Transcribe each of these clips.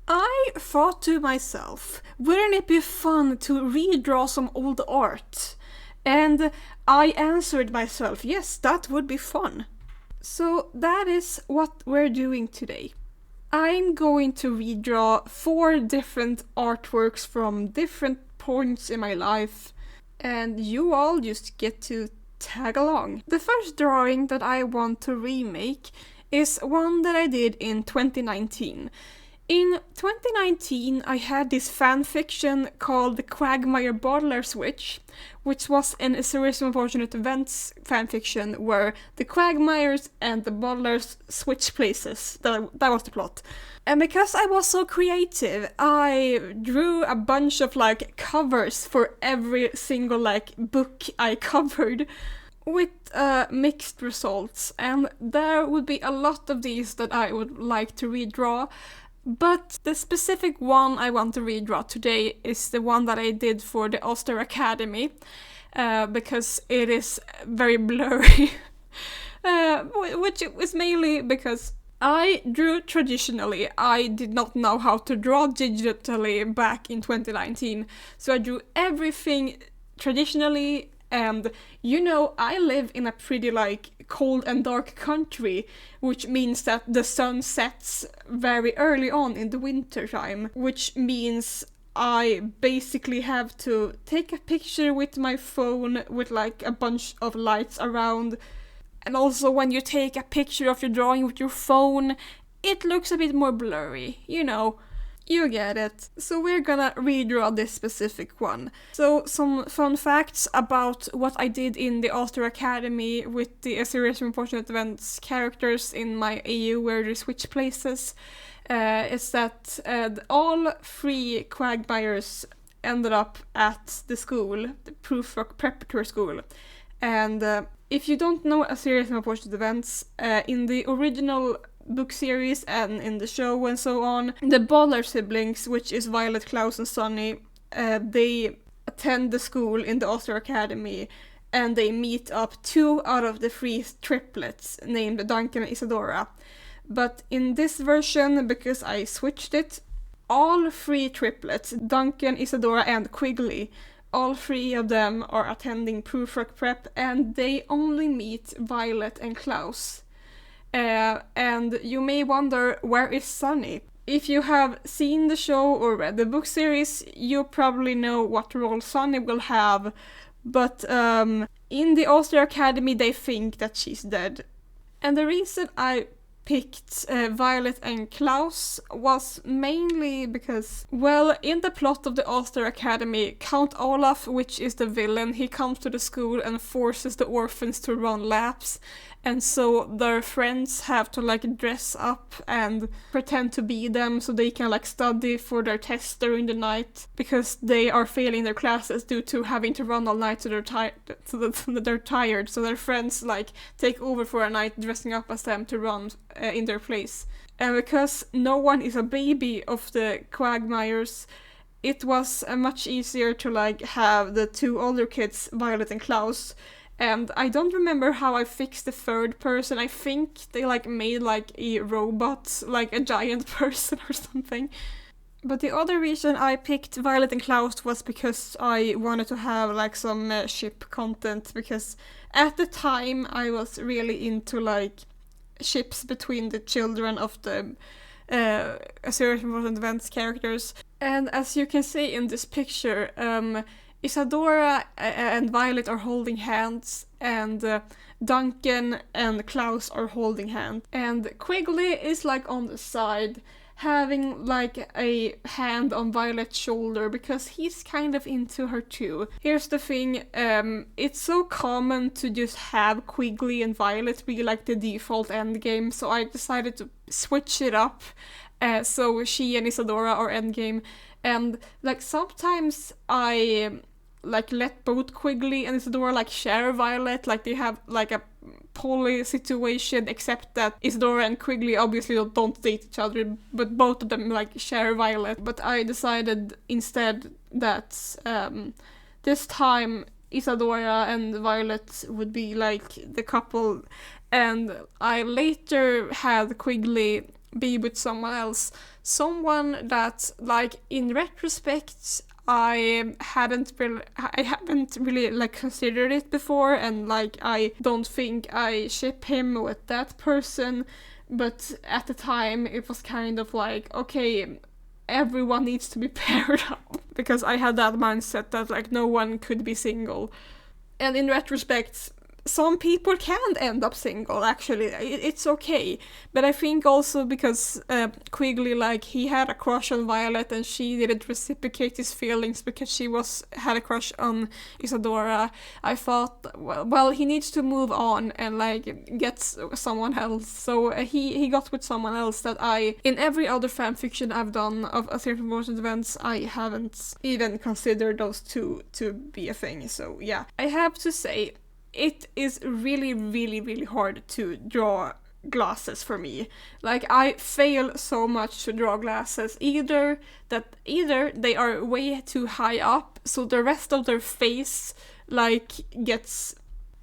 I thought to myself, wouldn't it be fun to redraw some old art? And I answered myself, yes, that would be fun. So that is what we're doing today. I'm going to redraw 4 different artworks from different points in my life, and you all just get to tag along. The first drawing that I want to remake is one that I did in 2019. In 2019, I had this fanfiction called The Quagmire Bottler Switch, which was a series of unfortunate events fanfiction where the Quagmires and the Bottlers switch places. That was the plot. And because I was so creative, I drew a bunch of covers for every single book I covered, with mixed results, and there would be a lot of these that I would like to redraw. But the specific one I want to redraw today is the one that I did for the Ulster Academy, because it is very blurry, which is mainly because I drew traditionally. I did not know how to draw digitally back in 2019, so I drew everything traditionally. And I live in a pretty cold and dark country, which means that the sun sets very early on in the winter time, which means I basically have to take a picture with my phone with a bunch of lights around. And also when you take a picture of your drawing with your phone, it looks a bit more blurry, You get it. So we're gonna redraw this specific one. So some fun facts about what I did in the Ulster Academy with the A Series of Unfortunate Events characters in my AU where they switch places is that all 3 Quagmires ended up at the school, the Proof Rock Preparatory School. And if you don't know A Series of Unfortunate Events, in the original book series and in the show and so on, the Boller siblings, which is Violet, Klaus and Sunny, they attend the school in the Ulster Academy, and they meet up 2 out of the 3 triplets named Duncan and Isadora. But in this version, because I switched it, all 3 triplets, Duncan, Isadora and Quigley, all 3 of them are attending Proof Rock Prep, and they only meet Violet and Klaus. And you may wonder, where is Sunny? If you have seen the show or read the book series, you probably know what role Sunny will have, but in the Ulster Academy they think that she's dead. And the reason I picked Violet and Klaus was mainly because, well, in the plot of the Ulster Academy, Count Olaf, which is the villain, he comes to the school and forces the orphans to run laps, and so their friends have to dress up and pretend to be them so they can study for their tests during the night, because they are failing their classes due to having to run all night, so they're tired, so their friends take over for a night dressing up as them to run in their place. And because no one is a baby of the Quagmires, it was much easier to have the 2 older kids, Violet and Klaus. And I don't remember how I fixed the 3rd person. I think they made a robot, a giant person or something. But the other reason I picked Violet and Klaus was because I wanted to have some ship content, because at the time I was really into ships between the children of the A Series of Unfortunate Events characters. And as you can see in this picture, Isadora and Violet are holding hands, and Duncan and Klaus are holding hands. And Quigley is on the side, having a hand on Violet's shoulder, because he's kind of into her too. Here's the thing, it's so common to just have Quigley and Violet be the default endgame, so I decided to switch it up, so she and Isadora are endgame. And sometimes I let both Quigley and Isadora share Violet, they have a poly situation, except that Isadora and Quigley obviously don't date each other, but both of them share Violet. But I decided instead that this time Isadora and Violet would be the couple, and I later had Quigley be with someone else. Someone that, like, in retrospect, I haven't really like considered it before, and like I don't think I ship him with that person, but at the time it was kind of like, okay, everyone needs to be paired up, because I had that mindset that like no one could be single. And in retrospect, some people can end up single, actually. It's okay. But I think also because Quigley, like, he had a crush on Violet and she didn't reciprocate his feelings because she had a crush on Isadora. I thought, well, he needs to move on and like get someone else. So he got with someone else that in every other fanfiction I've done of A Series of Unfortunate Events, I haven't even considered those two to be a thing. So yeah, I have to say, it is really, really, really hard to draw glasses for me. Like, I fail so much to draw glasses. Either they are way too high up, so the rest of their face, like,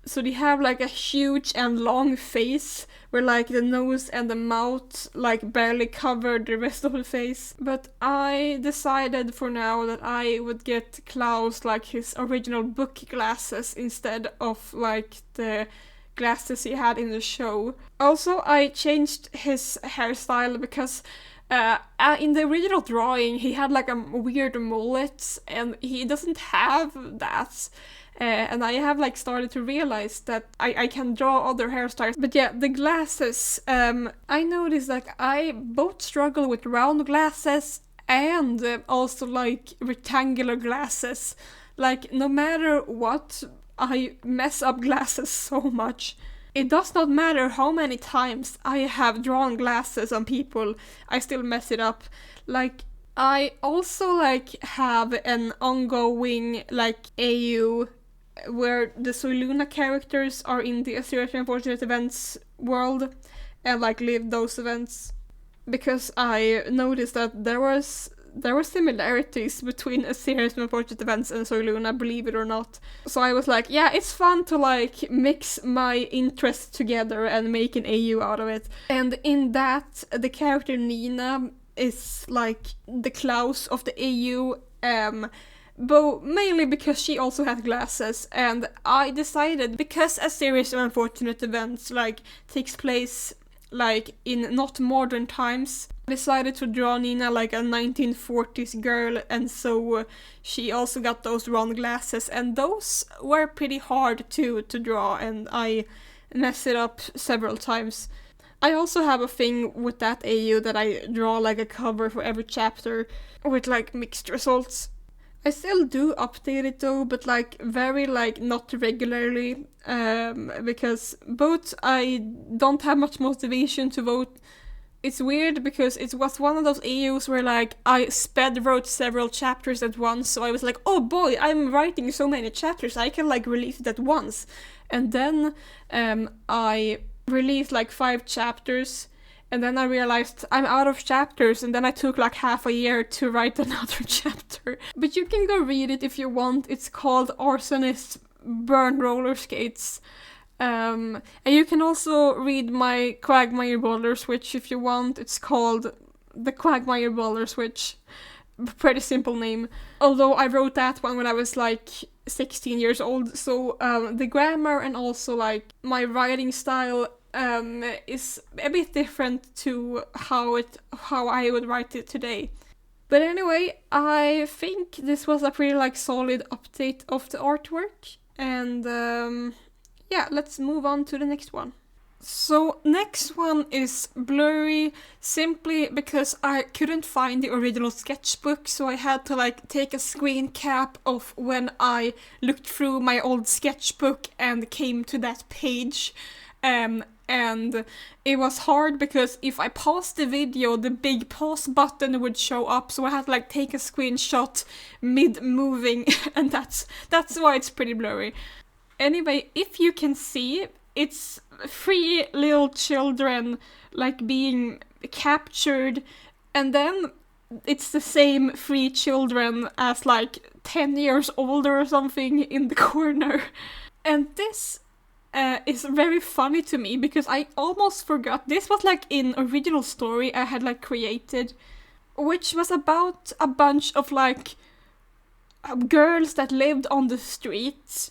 so they have like a huge and long face where like the nose and the mouth like barely cover the rest of the face. But I decided for now that I would get Klaus like his original book glasses instead of like the glasses he had in the show. Also, I changed his hairstyle because in the original drawing he had like a weird mullet, and he doesn't have that. And I have like started to realize that I can draw other hairstyles. But yeah, the glasses, I noticed like I both struggle with round glasses and also like rectangular glasses. Like, no matter what, I mess up glasses so much. It does not matter how many times I have drawn glasses on people, I still mess it up. Like, I also like have an ongoing like AU where the Soiluna characters are in the A Series of Unfortunate Events world and like live those events, because I noticed that there were similarities between A Series of Unfortunate Events and Soiluna, believe it or not. So I was like, yeah, it's fun to like mix my interests together and make an AU out of it. And in that, the character Nina is like the Klaus of the AU, but mainly because she also had glasses, and I decided, because A Series of Unfortunate Events like takes place like in not modern times, I decided to draw Nina like a 1940s girl, and so she also got those round glasses, and those were pretty hard to draw, and I messed it up several times. I also have a thing with that AU that I draw like a cover for every chapter with like mixed results. I still do update it though, but like very like not regularly, because both I don't have much motivation to vote. It's weird because it was one of those AUs where like I sped wrote several chapters at once, so I was like, oh boy, I'm writing so many chapters, I can like release it at once. And then I released like 5 chapters, and then I realized I'm out of chapters, and then I took like half a year to write another chapter. But you can go read it if you want. It's called Arsonist Burn Roller Skates. And you can also read my Quagmire Boulder Switch if you want. It's called The Quagmire Boulder Switch. Pretty simple name. Although I wrote that one when I was like 16 years old, so the grammar and also like my writing style is a bit different to how I would write it today. But anyway, I think this was a pretty like solid update of the artwork, and yeah, let's move on to the next one. So next one is blurry, simply because I couldn't find the original sketchbook, so I had to like take a screen cap of when I looked through my old sketchbook and came to that page. And it was hard because if I paused the video, the big pause button would show up, so I had to like take a screenshot mid-moving, and that's why it's pretty blurry. Anyway, if you can see, it's 3 little children like being captured, and then it's the same 3 children as like 10 years older or something in the corner. And this is very funny to me because I almost forgot. This was like an original story I had like created, which was about a bunch of like girls that lived on the streets,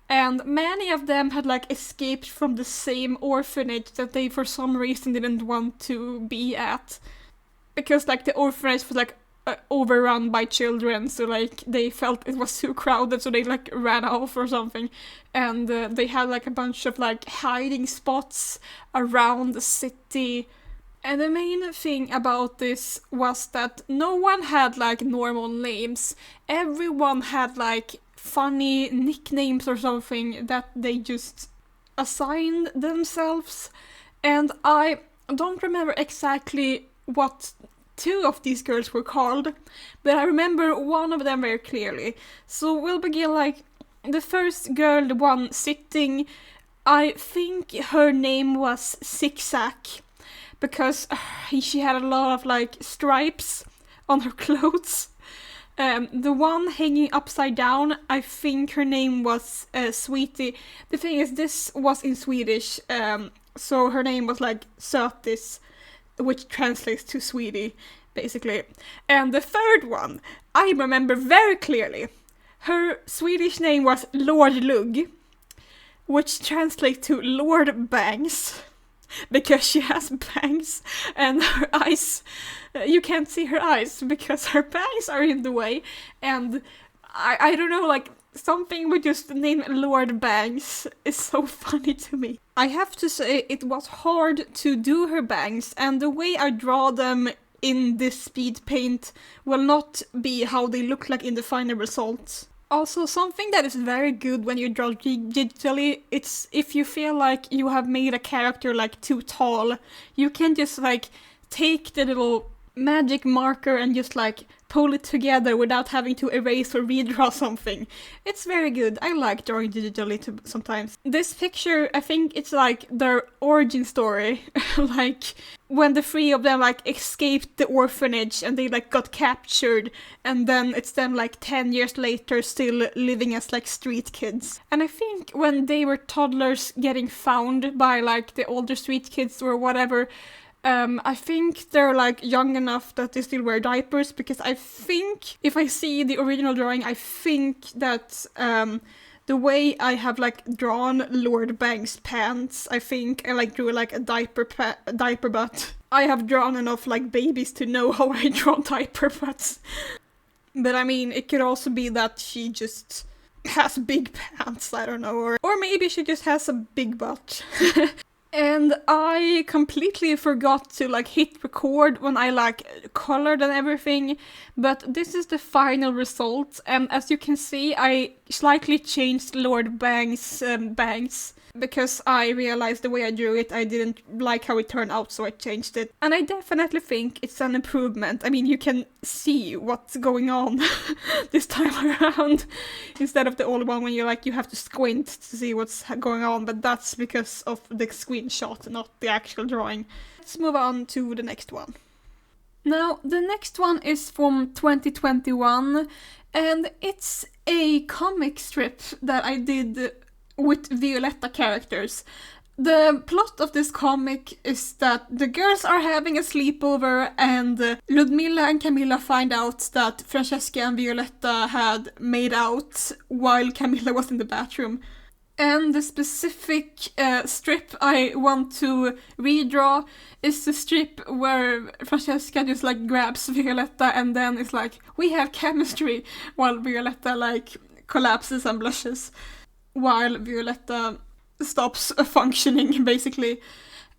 and many of them had like escaped from the same orphanage that they for some reason didn't want to be at, because like the orphanage was like overrun by children, so like they felt it was too crowded, so they like ran off or something, and they had like a bunch of like hiding spots around the city. And the main thing about this was that no one had like normal names. Everyone had like funny nicknames or something that they just assigned themselves. And I don't remember exactly what two of these girls were called, but I remember one of them very clearly. So we'll begin like the first girl, the one sitting, I think her name was Zigzag, because she had a lot of like stripes on her clothes. The one hanging upside down, I think her name was Sweetie. The thing is, this was in Swedish, so her name was like Sötis, which translates to Sweetie, basically. And the third one, I remember very clearly. Her Swedish name was Lord Lugg, which translates to Lord Bangs, because she has bangs and her eyes, you can't see her eyes because her bangs are in the way, and I don't know, like something with just the name Lord Bangs is so funny to me. I have to say it was hard to do her bangs, and the way I draw them in this speed paint will not be how they look like in the final result. Also, something that is very good when you draw digitally, it's if you feel like you have made a character like too tall, you can just like take the little magic marker and just like pull it together without having to erase or redraw something. It's very good. I like drawing digitally sometimes. This picture, I think it's like their origin story. Like when the three of them like escaped the orphanage and they like got captured, and then it's them like 10 years later still living as like street kids. And I think when they were toddlers getting found by like the older street kids or whatever, I think they're like young enough that they still wear diapers, because I think if I see the original drawing, I think that the way I have like drawn Lord Bangs' pants, I think I like drew like a diaper butt. I have drawn enough like babies to know how I draw diaper butts. But I mean, it could also be that she just has big pants, I don't know, or maybe she just has a big butt. And I completely forgot to like hit record when I like colored and everything, but this is the final result, and as you can see I slightly changed Lord Bangs' bangs, because I realized the way I drew it I didn't like how it turned out, so I changed it. And I definitely think it's an improvement. I mean, you can see what's going on this time around, instead of the old one when you have to squint to see what's going on, but that's because of the screenshot, not the actual drawing. Let's move on to the next one. Now, the next one is from 2021, and it's a comic strip that I did with Violetta characters. The plot of this comic is that the girls are having a sleepover, and Ludmilla and Camilla find out that Francesca and Violetta had made out while Camilla was in the bathroom. And the specific strip I want to redraw is the strip where Francesca just like grabs Violetta and then it's like, we have chemistry, while Violetta like collapses and blushes, while Violetta stops functioning, basically.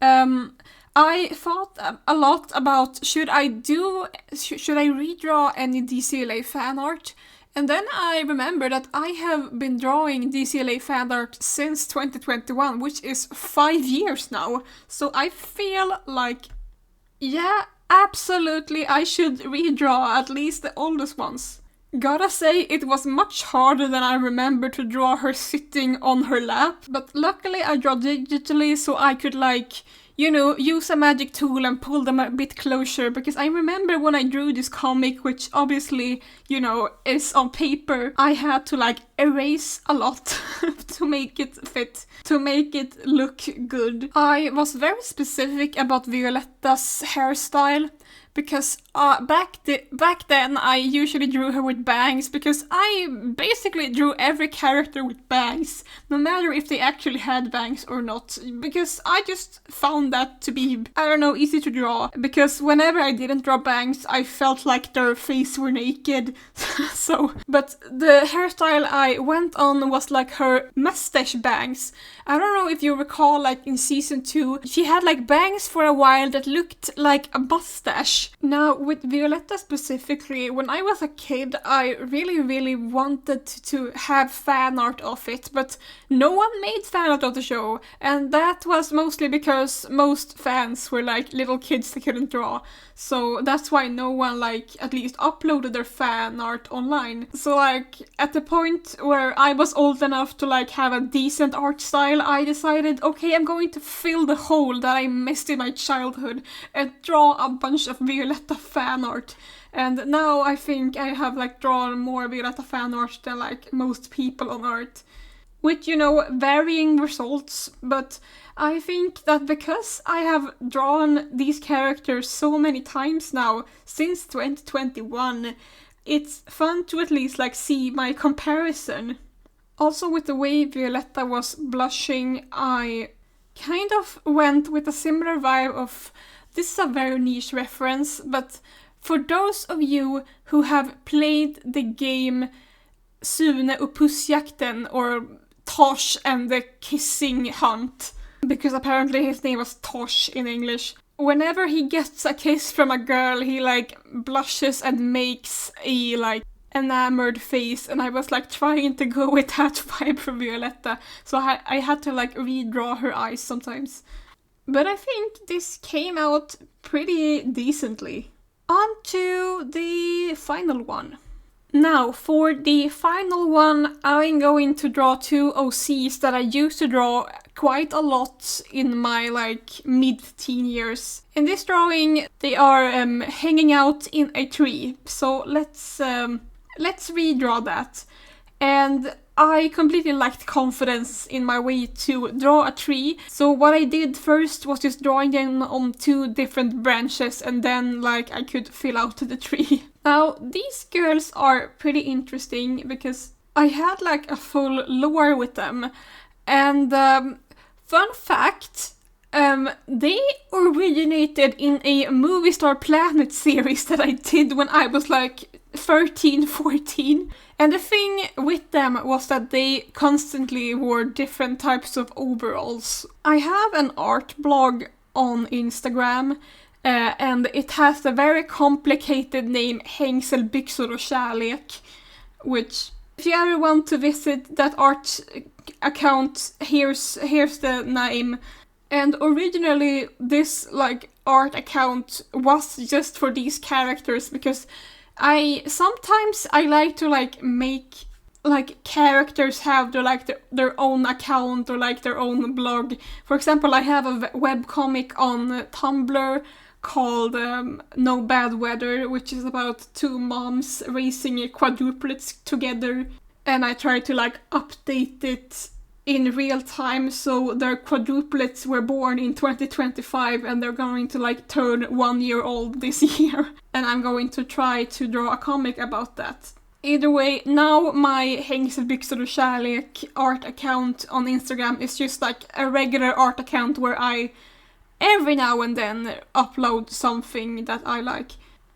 I thought a lot about should I redraw any DCLA fan art? And then I remember that I have been drawing DCLA fan art since 2021, which is 5 years now. So I feel like, yeah, absolutely I should redraw at least the oldest ones. Gotta say, it was much harder than I remember to draw her sitting on her lap, but luckily I draw digitally so I could like use a magic tool and pull them a bit closer, because I remember when I drew this comic, which obviously, is on paper, I had to like erase a lot to make it fit, to make it look good. I was very specific about Violetta's hairstyle, because back then I usually drew her with bangs, because I basically drew every character with bangs, no matter if they actually had bangs or not, because I just found that to be, easy to draw, because whenever I didn't draw bangs, I felt like their face were naked. But the hairstyle I went on was like her mustache bangs. I don't know if you recall, like in season 2, she had like bangs for a while that looked like a mustache. Now, with Violetta specifically, when I was a kid, I really, really wanted to have fan art of it, but no one made fan art of the show, and that was mostly because most fans were like little kids that couldn't draw. So that's why no one at least uploaded their fan art online. So at the point where I was old enough to have a decent art style, I decided, okay, I'm going to fill the hole that I missed in my childhood and draw a bunch of Violetta fan art. And now I think I have drawn more Violetta fan art than most people on Earth. With, varying results, but I think that because I have drawn these characters so many times now, since 2021, it's fun to at least see my comparison. Also, with the way Violetta was blushing, I kind of went with a similar vibe of, this is a very niche reference, but for those of you who have played the game Sune och Pussjakten, or Tosh and the Kissing Hunt, because apparently his name was Tosh in English. Whenever he gets a kiss from a girl, he blushes and makes a enamored face, and I was trying to go with that vibe for Violetta, so I had to redraw her eyes sometimes. But I think this came out pretty decently. On to the final one. Now, for the final one, I'm going to draw two OCs that I used to draw quite a lot in my mid-teen years. In this drawing, they are hanging out in a tree, so let's redraw that. And I completely lacked confidence in my way to draw a tree, so what I did first was just drawing them on two different branches, and then I could fill out the tree. Now, these girls are pretty interesting because I had a full lore with them, and fun fact, they originated in a Movie Star Planet series that I did when I was 13, 14. And the thing with them was that they constantly wore different types of overalls. I have an art blog on Instagram, and it has the very complicated name Hängsel, byxor och kärlek, which, if you ever want to visit that art account, here's the name. And originally this art account was just for these characters, because sometimes I like to make characters have their own account or their own blog. For example, I have a webcomic on Tumblr called No Bad Weather, which is about two moms raising quadruplets together, and I try to update it in real time, so their quadruplets were born in 2025 and they're going to turn 1 year old this year, and I'm going to try to draw a comic about that. Either way, now my Hängsel, byxor och kärlek art account on Instagram is just a regular art account where I every now and then upload something that I like.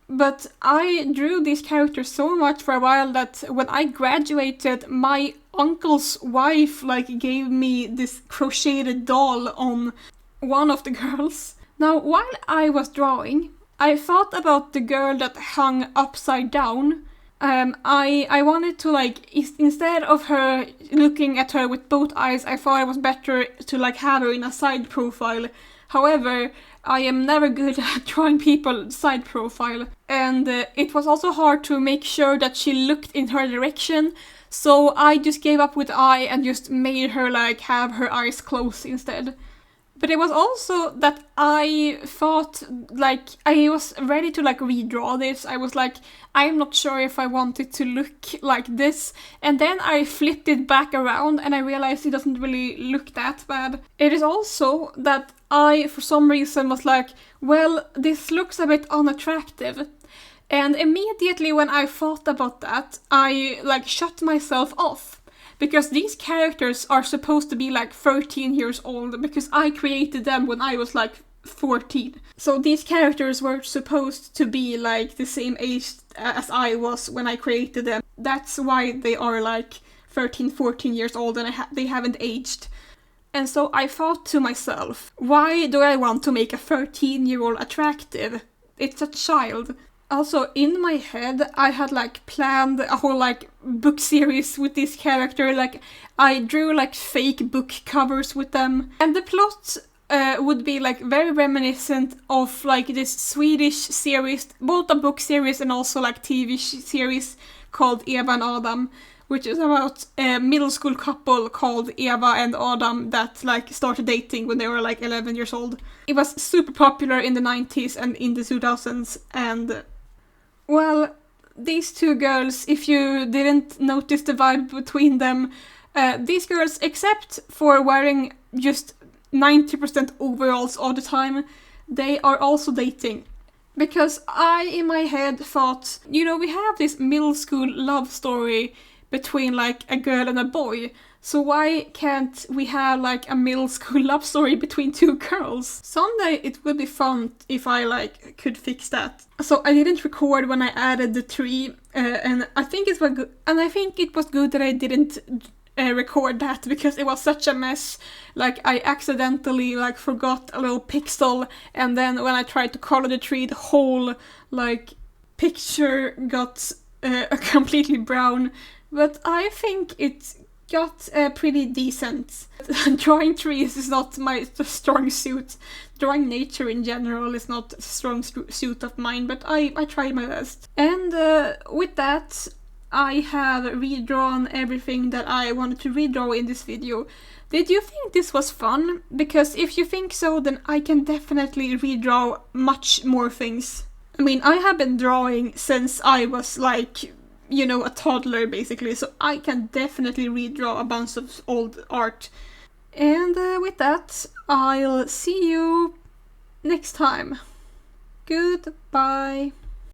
But I drew these characters so much for a while that when I graduated, my uncle's wife gave me this crocheted doll on one of the girls. Now, while I was drawing, I thought about the girl that hung upside down. I wanted to instead of her looking at her with both eyes, I thought it was better to have her in a side profile. However, I am never good at drawing people side profile, and it was also hard to make sure that she looked in her direction, so I just gave up with the eye and just made her have her eyes closed instead. But it was also that I thought, like, I was ready to, like, redraw this. I was like, I'm not sure if I want it to look like this. And then I flipped it back around and I realized it doesn't really look that bad. It is also that I, for some reason, was like, well, this looks a bit unattractive. And immediately when I thought about that, I, like, shut myself off. Because these characters are supposed to be like 13 years old, because I created them when I was like 14. So these characters were supposed to be like the same age as I was when I created them. That's why they are like 13, 14 years old and they haven't aged. And so I thought to myself, why do I want to make a 13-year-old attractive? It's a child. Also, in my head, I had, like, planned a whole, like, book series with this character. Like, I drew, like, fake book covers with them. And the plot would be, like, very reminiscent of, like, this Swedish series, both a book series and also, like, TV series called Eva and Adam, which is about a middle school couple called Eva and Adam that, like, started dating when they were, like, 11 years old. It was super popular in the 90s and in the 2000s, and... well, these two girls, if you didn't notice the vibe between them, these girls, except for wearing just 90% overalls all the time, they are also dating. Because I, in my head, thought, you know, we have this middle school love story between, like, a girl and a boy, so why can't we have, like, a middle school love story between two girls? Someday it would be fun if I, like, could fix that. So I didn't record when I added the tree, and I think it was good. And I think it was good that I didn't record that, because it was such a mess. Like, I accidentally, like, forgot a little pixel, and then when I tried to color the tree, the whole, like, picture got completely brown. But I think it got pretty decent. Drawing trees is not my strong suit. Drawing nature in general is not a strong suit of mine, but I tried my best. And with that, I have redrawn everything that I wanted to redraw in this video. Did you think this was fun? Because if you think so, then I can definitely redraw much more things. I mean, I have been drawing since I was like, you know, a toddler basically, so I can definitely redraw a bunch of old art. And with that, I'll see you next time. Goodbye.